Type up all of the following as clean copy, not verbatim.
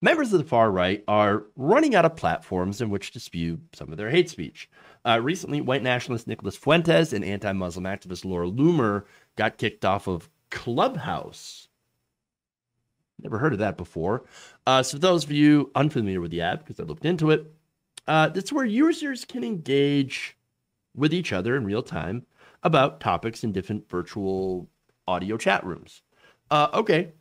Members of the far right are running out of platforms in which to spew some of their hate speech. Recently, white nationalist Nicholas Fuentes and anti-Muslim activist Laura Loomer got kicked off of Clubhouse. Never heard of that before. So for those of you unfamiliar with the app, because I looked into it, that's where users can engage with each other in real time about topics in different virtual audio chat rooms. Okay.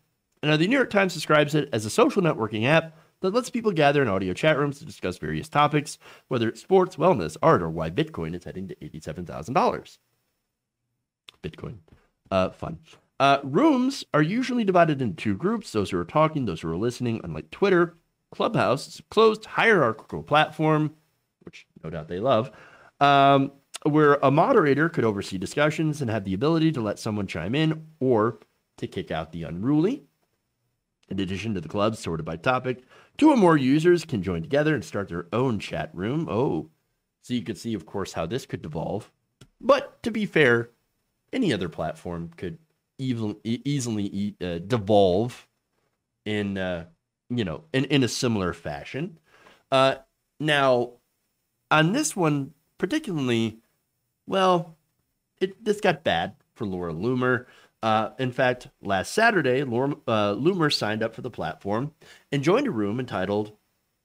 Now, the New York Times describes it as a social networking app that lets people gather in audio chat rooms to discuss various topics, whether it's sports, wellness, art, or why Bitcoin is heading to $87,000. Bitcoin. Fun. Rooms are usually divided into two groups, those who are talking, those who are listening. Unlike Twitter, Clubhouse is a closed hierarchical platform, which no doubt they love, where a moderator could oversee discussions and have the ability to let someone chime in or to kick out the unruly. In addition to the clubs sorted by topic, two or more users can join together and start their own chat room. Oh, so you could see, of course, how this could devolve. But to be fair, any other platform could easily devolve in, in a similar fashion. Now, on this one particularly, well, this got bad for Laura Loomer. In fact, last Saturday, Loomer signed up for the platform and joined a room entitled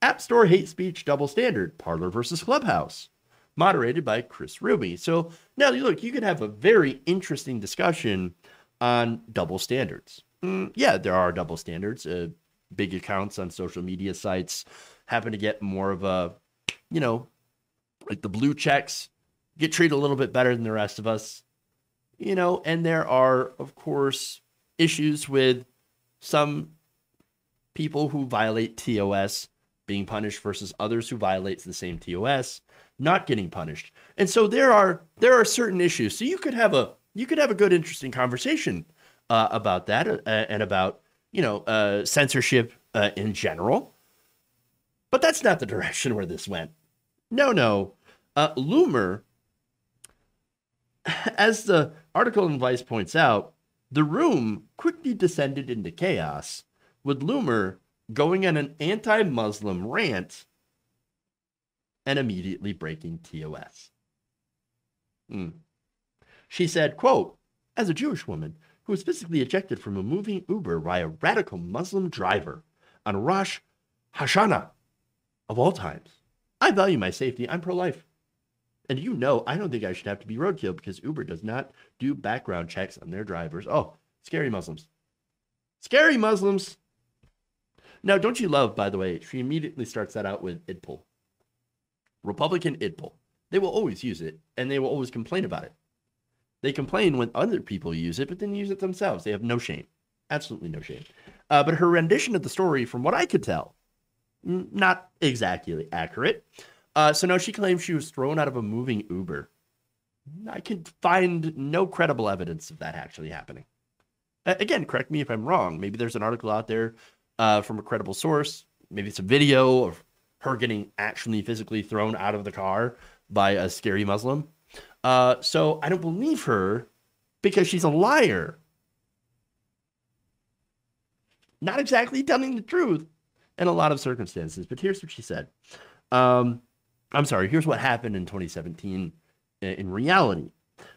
App Store Hate Speech Double Standard, Parler versus Clubhouse, moderated by Chris Ruby. So now, look, you could have a very interesting discussion on double standards. Yeah, there are double standards. Big accounts on social media sites happen to get more of a, like the blue checks, get treated a little bit better than the rest of us. And there are, of course, issues with some people who violate TOS being punished versus others who violates the same TOS not getting punished. And so there are certain issues. So you could have a good, interesting conversation about that and about censorship in general. But that's not the direction where this went. No. Loomer, as the article in Vice points out, the room quickly descended into chaos, with Loomer going on an anti-Muslim rant and immediately breaking TOS. She said, quote, as a Jewish woman who was physically ejected from a moving Uber by a radical Muslim driver on Rosh Hashanah of all times, I value my safety. I'm pro-life. And I don't think I should have to be roadkill because Uber does not do background checks on their drivers. Oh, scary Muslims. Scary Muslims. Now, don't you love, by the way, she immediately starts that out with idpol. Republican idpol. They will always use it, and they will always complain about it. They complain when other people use it, but then use it themselves. They have no shame. Absolutely no shame. But her rendition of the story, from what I could tell, not exactly accurate. So now she claims she was thrown out of a moving Uber. I can find no credible evidence of that actually happening. Again, correct me if I'm wrong. Maybe there's an article out there from a credible source. Maybe it's a video of her getting actually physically thrown out of the car by a scary Muslim. So I don't believe her because she's a liar. Not exactly telling the truth in a lot of circumstances. But here's what she said. Here's what happened in 2017 in reality.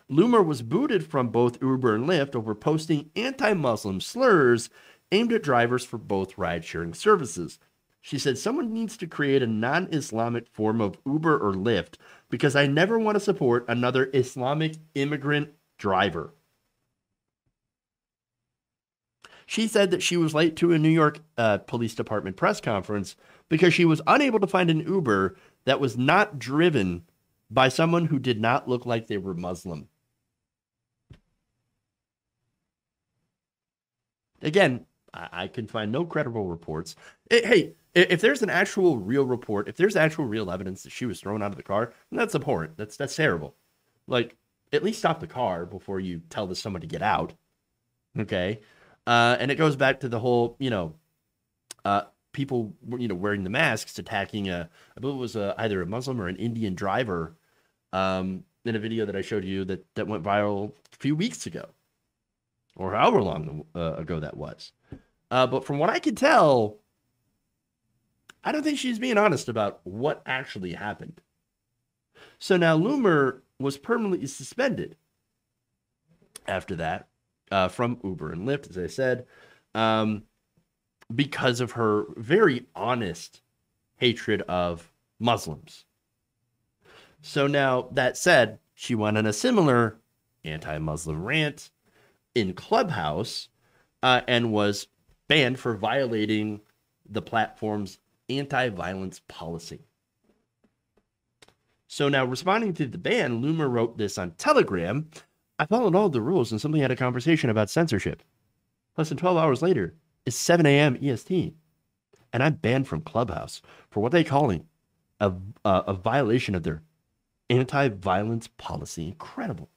Loomer was booted from both Uber and Lyft over posting anti-Muslim slurs aimed at drivers for both ride-sharing services. She said, someone needs to create a non-Islamic form of Uber or Lyft because I never want to support another Islamic immigrant driver. She said that she was late to a New York Police Department press conference because she was unable to find an Uber that was not driven by someone who did not look like they were Muslim. Again, I can find no credible reports. Hey, if there's an actual real report, if there's actual real evidence that she was thrown out of the car, that's abhorrent. That's terrible. Like, at least stop the car before you tell someone to get out. Okay? And it goes back to the whole, people, wearing the masks, attacking I believe it was either a Muslim or an Indian driver in a video that I showed you that went viral a few weeks ago, or however long ago that was. But from what I could tell, I don't think she's being honest about what actually happened. So now Loomer was permanently suspended after that from Uber and Lyft, as I said, because of her very honest hatred of Muslims. So now, that said, she went on a similar anti-Muslim rant in Clubhouse and was banned for violating the platform's anti-violence policy. So now, responding to the ban, Loomer wrote this on Telegram. I followed all the rules and simply had a conversation about censorship. Less than 12 hours later, it's 7 a.m. EST, and I'm banned from Clubhouse for what they're calling a violation of their anti-violence policy. Incredible.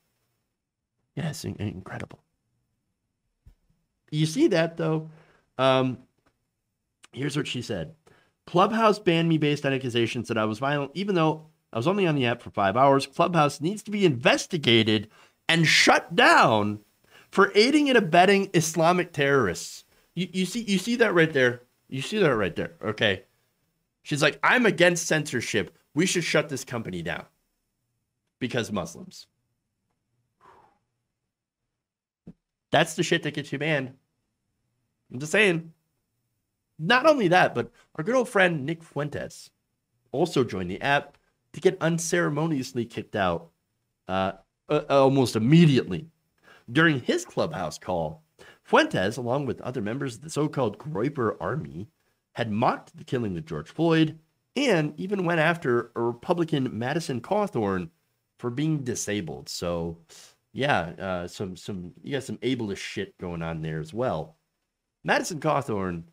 Yes, incredible. You see that, though? Here's what she said. Clubhouse banned me based on accusations that I was violent, even though I was only on the app for 5 hours. Clubhouse needs to be investigated and shut down for aiding and abetting Islamic terrorists. You see that right there? You see that right there, okay? She's like, I'm against censorship. We should shut this company down because Muslims. That's the shit that gets you banned. I'm just saying. Not only that, but our good old friend Nick Fuentes also joined the app to get unceremoniously kicked out almost immediately. During his Clubhouse call, Fuentes, along with other members of the so-called Groyper Army, had mocked the killing of George Floyd and even went after a Republican Madison Cawthorn for being disabled. So, yeah, you got some ableist shit going on there as well. Madison Cawthorn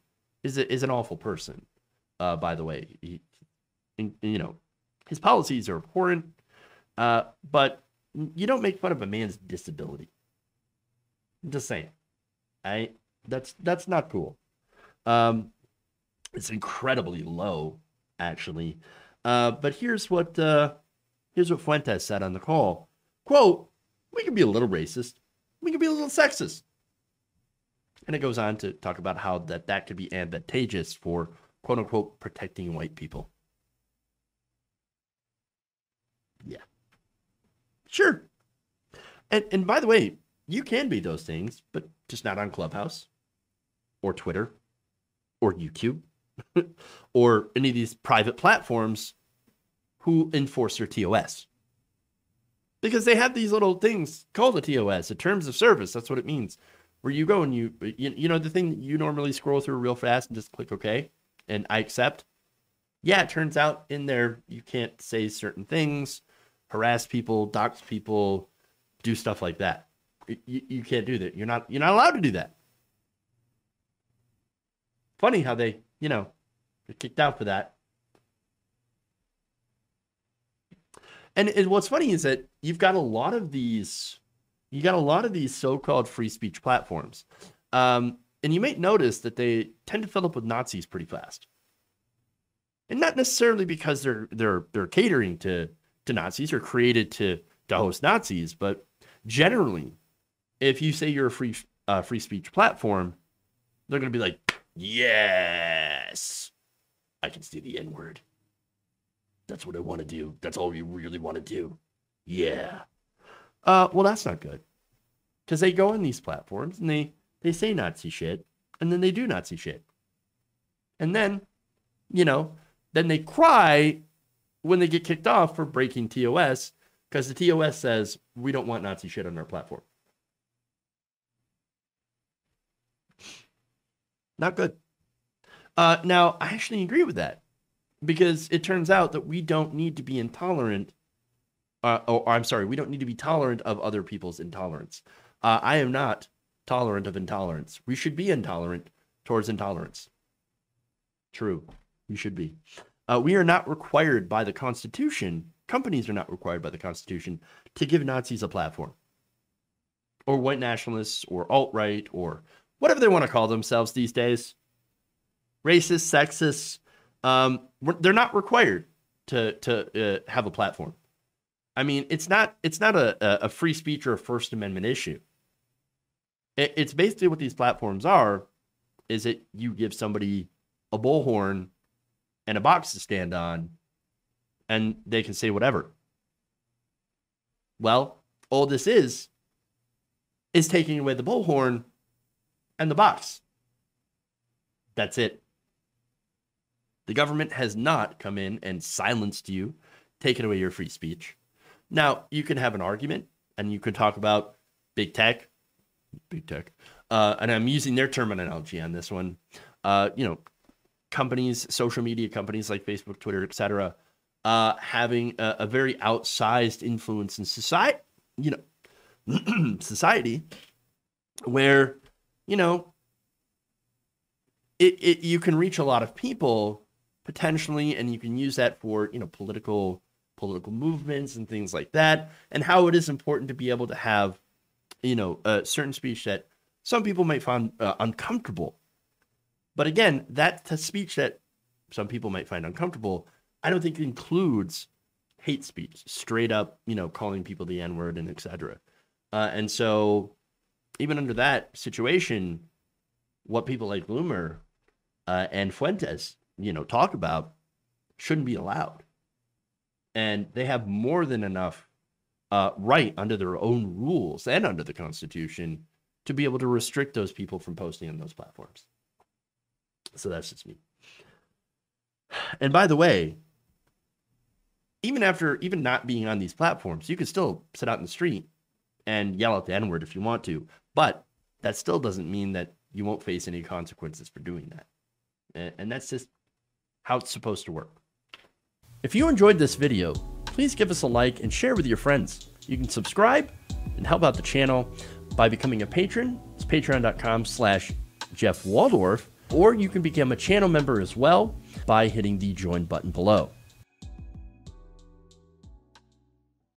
is an awful person, by the way. His policies are abhorrent, but you don't make fun of a man's disability. I'm just saying. That's not cool. It's incredibly low, actually. But here's what Fuentes said on the call. Quote, we can be a little racist. We can be a little sexist. And it goes on to talk about how that could be advantageous for, quote unquote, protecting white people. Yeah. Sure. And by the way, you can be those things, but just not on Clubhouse or Twitter or YouTube or any of these private platforms who enforce their TOS. Because they have these little things called a TOS, a terms of service. That's what it means. Where you go and you know the thing that you normally scroll through real fast and just click OK and I accept. Yeah, it turns out in there you can't say certain things, harass people, dox people, do stuff like that. You can't do that. You're not allowed to do that. Funny how they, get kicked out for that. And what's funny is that you've got a lot of these so-called free speech platforms. And you might notice that they tend to fill up with Nazis pretty fast. And not necessarily because they're catering to Nazis or created to host Nazis, but generally, if you say you're a free speech platform, they're going to be like, yes, I can say the N-word. That's what I want to do. That's all we really want to do. Yeah. Well, that's not good. Because they go on these platforms and they say Nazi shit, and then they do Nazi shit. And then, then they cry when they get kicked off for breaking TOS, because the TOS says, we don't want Nazi shit on our platform. Not good. Now, I actually agree with that, because it turns out that we don't need to be intolerant. We don't need to be tolerant of other people's intolerance. I am not tolerant of intolerance. We should be intolerant towards intolerance. True. We should be. We are not required by the Constitution. Companies are not required by the Constitution to give Nazis a platform, or white nationalists, or alt-right, or whatever they want to call themselves these days. Racist, sexist. They're not required to have a platform. I mean, it's not a free speech or a First Amendment issue. It's basically what these platforms are, is that you give somebody a bullhorn and a box to stand on, and they can say whatever. Well, all this is taking away the bullhorn and the box. That's it. The government has not come in and silenced you, taken away your free speech. Now, you can have an argument, and you can talk about big tech, and I'm using their terminology on this one. Companies, social media companies like Facebook, Twitter, etc., having a very outsized influence in society, society, where, you can reach a lot of people potentially, and you can use that for, political movements and things like that, and how it is important to be able to have, a certain speech that some people might find uncomfortable. But again, that speech that some people might find uncomfortable, I don't think includes hate speech, straight up, calling people the N-word and etc. And so even under that situation, what people like Loomer and Fuentes, talk about shouldn't be allowed. And they have more than enough right under their own rules and under the Constitution to be able to restrict those people from posting on those platforms. So that's just me. And by the way, even not being on these platforms, you can still sit out in the street and yell out the N-word if you want to, but that still doesn't mean that you won't face any consequences for doing that. And that's just how it's supposed to work. If you enjoyed this video, please give us a like and share with your friends. You can subscribe and help out the channel by becoming a patron. It's patreon.com/Jeff Waldorf, or you can become a channel member as well by hitting the join button below.